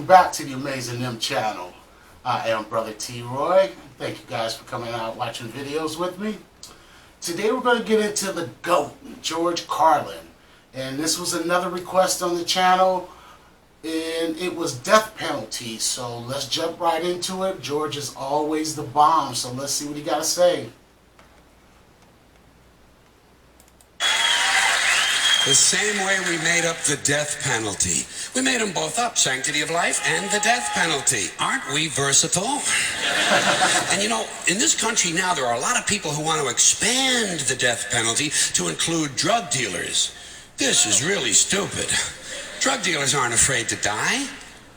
welcome back to the Amazing M channel. I am Brother T. Roy. Thank you guys for coming out watching videos with me. Today we're going to get into the GOAT, George Carlin. And this was another request on the channel, and it was death penalty. So let's jump right into it. George is always the bomb, so let's see what he got to say. The same way we made up the death penalty. We made them both up, sanctity of life and the death penalty. Aren't we versatile? And you know, in this country now, there are a lot of people who want to expand the death penalty to include drug dealers. This is really stupid. Drug dealers aren't afraid to die.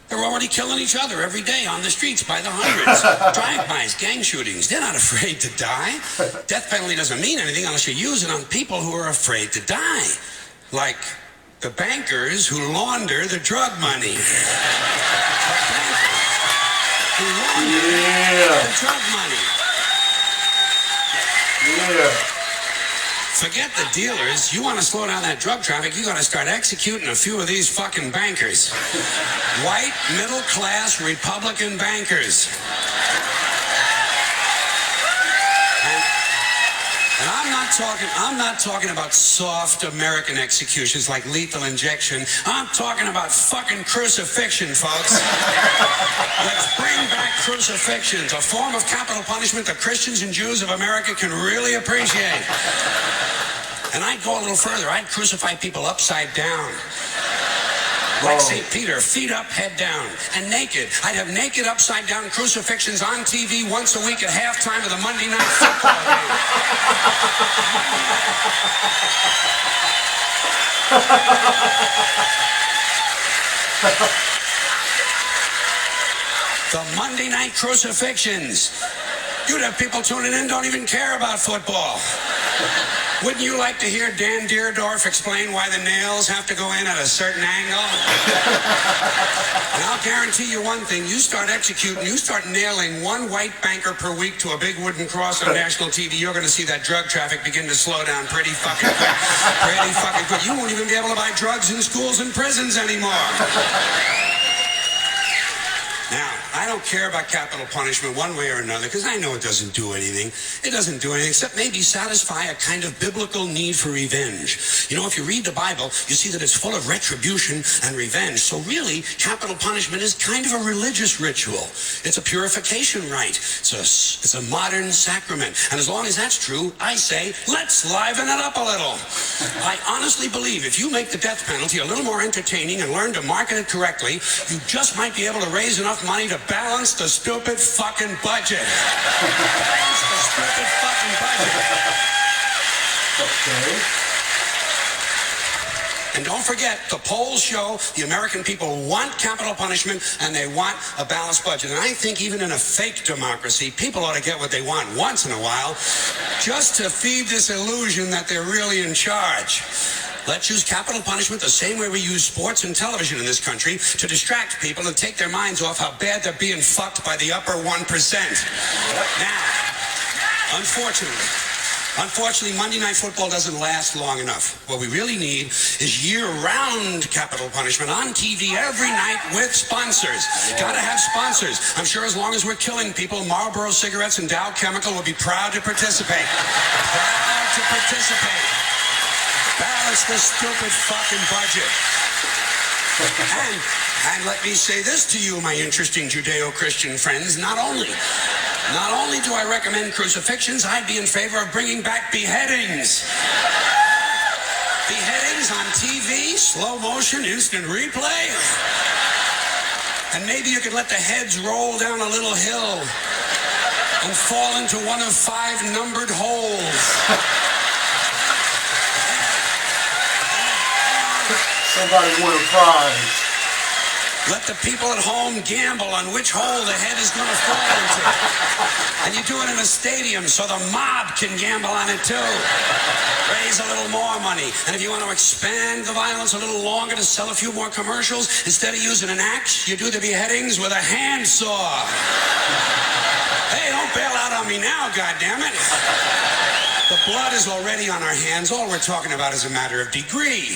They're already killing each other every day on the streets by the hundreds. Drive-bys, gang shootings, they're not afraid to die. Death penalty doesn't mean anything unless you use it on people who are afraid to die. Like the bankers who launder the drug money. The bankers who launder the drug money. Forget the dealers. You want to slow down that drug traffic, you got to start executing a few of these fucking bankers. White, middle-class, Republican bankers. And I'm not talking about soft American executions like lethal injection. I'm talking about fucking crucifixion, folks. Let's bring back crucifixions, a form of capital punishment that Christians and Jews of America can really appreciate. And I'd go a little further. I'd crucify people upside down. Like St. Peter, feet up, head down, and naked. I'd have naked, upside-down crucifixions on TV once a week at halftime of the Monday Night Football game. The Monday Night Crucifixions. You'd have people tuning in don't even care about football. Wouldn't you like to hear Dan Deerdorf explain why the nails have to go in at a certain angle? And I'll guarantee you one thing, you start executing, you start nailing one white banker per week to a big wooden cross on national TV, you're going to see that drug traffic begin to slow down pretty fucking quick. Pretty fucking quick. You won't even be able to buy drugs in schools and prisons anymore. Now, I don't care about capital punishment one way or another because I know it doesn't do anything. It doesn't do anything except maybe satisfy a kind of biblical need for revenge. You know, if you read the Bible, you see that it's full of retribution and revenge. So really, capital punishment is kind of a religious ritual. It's a purification rite. It's a modern sacrament. And as long as that's true, I say, let's liven it up a little. I honestly believe if you make the death penalty a little more entertaining and learn to market it correctly, you just might be able to raise enough money to balance the stupid fucking budget. Balance the stupid fucking budget. Okay. And don't forget, the polls show the American people want capital punishment and they want a balanced budget. And I think even in a fake democracy, people ought to get what they want once in a while, just to feed this illusion that they're really in charge. Let's use capital punishment the same way we use sports and television in this country to distract people and take their minds off how bad they're being fucked by the upper 1%. Now, unfortunately, Monday Night Football doesn't last long enough. What we really need is year-round capital punishment on TV every night with sponsors. Gotta have sponsors. I'm sure as long as we're killing people, Marlboro Cigarettes and Dow Chemical will be proud to participate. Proud to participate. Balance the stupid fucking budget. And let me say this to you, my interesting Judeo-Christian friends. Not only do I recommend crucifixions, I'd be in favor of bringing back beheadings. Beheadings on TV, slow motion, instant replay. And maybe you could let the heads roll down a little hill and fall into one of 5 numbered holes. Somebody won a prize. Let the people at home gamble on which hole the head is going to fall into. And you do it in a stadium so the mob can gamble on it too. Raise a little more money. And if you want to expand the violence a little longer to sell a few more commercials, instead of using an axe, you do the beheadings with a handsaw. Hey, don't bail out on me now, goddammit. The blood is already on our hands. All we're talking about is a matter of degree.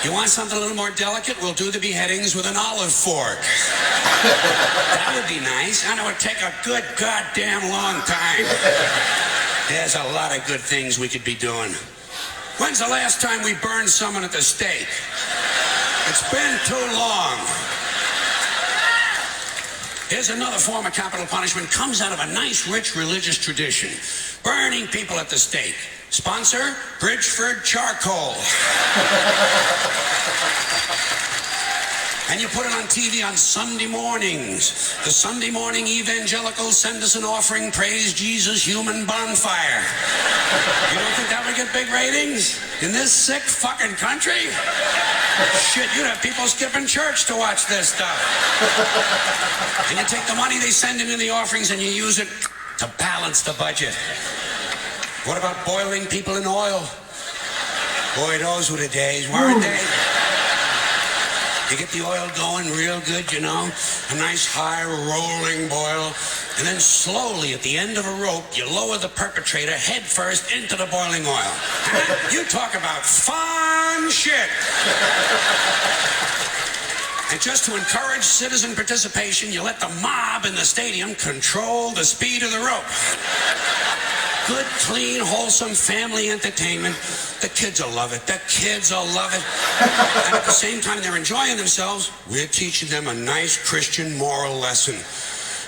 You want something a little more delicate? We'll do the beheadings with an olive fork. That would be nice. I know it'd take a good goddamn long time. There's a lot of good things we could be doing. When's the last time we burned someone at the stake? It's been too long. Here's another form of capital punishment. Comes out of a nice, rich religious tradition. Burning people at the stake. Sponsor, Bridgeford Charcoal. And you put it on TV on Sunday mornings. The Sunday morning evangelicals send us an offering, praise Jesus, human bonfire. You don't think that would get big ratings? In this sick fucking country? Shit, you'd have people skipping church to watch this stuff. And you take the money they send into the offerings and you use it to balance the budget. What about boiling people in oil? Boy, those were the days, weren't they? You get the oil going real good, you know, a nice high rolling boil, and then slowly at the end of a rope, you lower the perpetrator head first into the boiling oil. You talk about fun shit. And just to encourage citizen participation, you let the mob in the stadium control the speed of the rope. Good, clean, wholesome family entertainment. The kids will love it. The kids will love it. And at the same time they're enjoying themselves, we're teaching them a nice Christian moral lesson.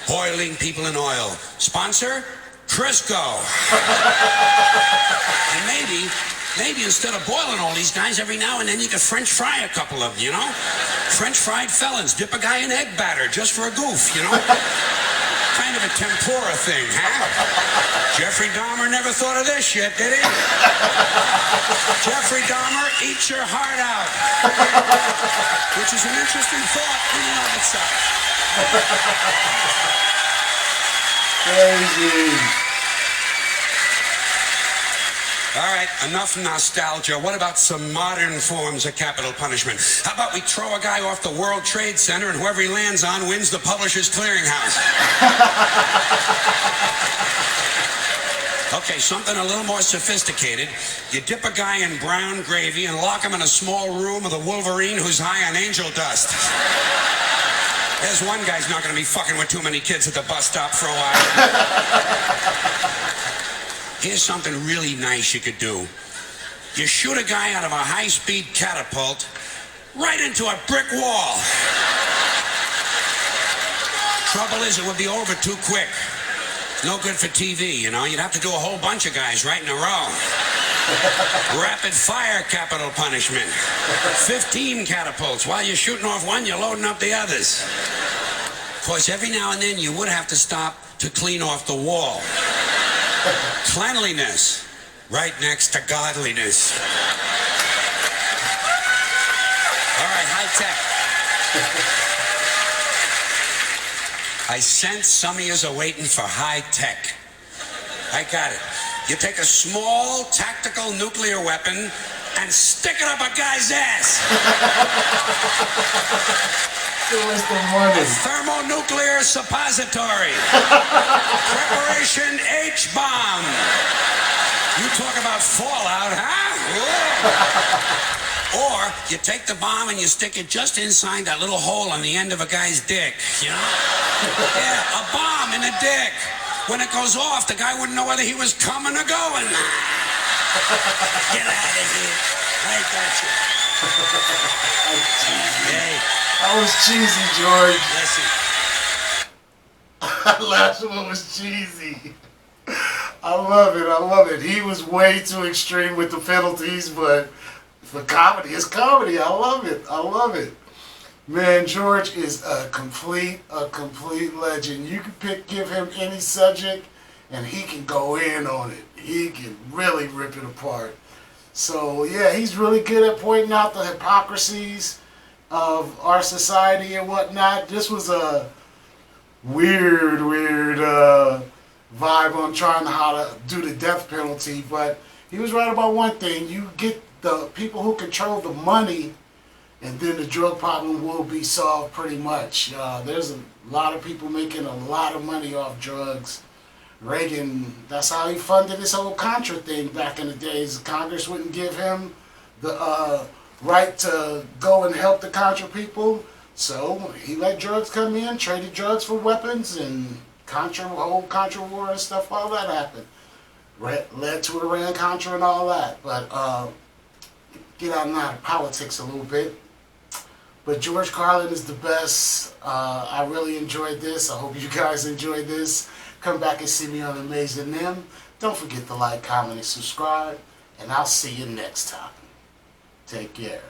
Boiling people in oil. Sponsor, Crisco. And maybe instead of boiling all these guys, every now and then you could French fry a couple of them, you know? French fried felons. Dip a guy in egg batter just for a goof, you know? Kind of a tempura thing, huh? Jeffrey Dahmer never thought of this shit, did he? Jeffrey Dahmer, eat your heart out. Which is an interesting thought in and of itself. Crazy. All right, enough nostalgia. What about some modern forms of capital punishment? How about we throw a guy off the World Trade Center and whoever he lands on wins the Publishers Clearinghouse? Okay, something a little more sophisticated. You dip a guy in brown gravy and lock him in a small room with a Wolverine who's high on angel dust. There's one guy's not going to be fucking with too many kids at the bus stop for a while. Here's something really nice you could do. You shoot a guy out of a high-speed catapult right into a brick wall. Trouble is, it would be over too quick. No good for TV, you know. You'd have to do a whole bunch of guys right in a row. Rapid fire capital punishment. 15 catapults. While you're shooting off one, you're loading up the others. Of course, every now and then you would have to stop to clean off the wall. Cleanliness, right next to godliness. All right, high tech. I sense some of yous are waiting for high tech. I got it. You take a small tactical nuclear weapon and stick it up a guy's ass. Where's the money? Thermonuclear suppository. Preparation H-bomb. You talk about fallout, huh? Or you take the bomb and you stick it just inside that little hole on the end of a guy's dick, you know? Yeah, a bomb in the dick. When it goes off, the guy wouldn't know whether he was coming or going. Get out of here. I got you. Hey. That was cheesy, George. Listen. Last one was cheesy. I love it. I love it. He was way too extreme with the penalties, but for comedy, it's comedy. I love it. I love it. Man, George is a complete legend. You can give him any subject, and he can go in on it. He can really rip it apart. So yeah, he's really good at pointing out the hypocrisies of our society and whatnot. This was a weird vibe on trying how to do the death penalty, but he was right about one thing. You get the people who control the money, and then the drug problem will be solved pretty much. There's a lot of people making a lot of money off drugs. Reagan, that's how he funded this whole Contra thing back in the days. Congress wouldn't give him the right to go and help the Contra people. So he let drugs come in, traded drugs for weapons, and whole Contra war and stuff, all that happened. Led to Iran-Contra and all that. But get out and out of politics a little bit. But George Carlin is the best. I really enjoyed this. I hope you guys enjoyed this. Come back and see me on Amazing Them. Don't forget to like, comment, and subscribe. And I'll see you next time. Take care.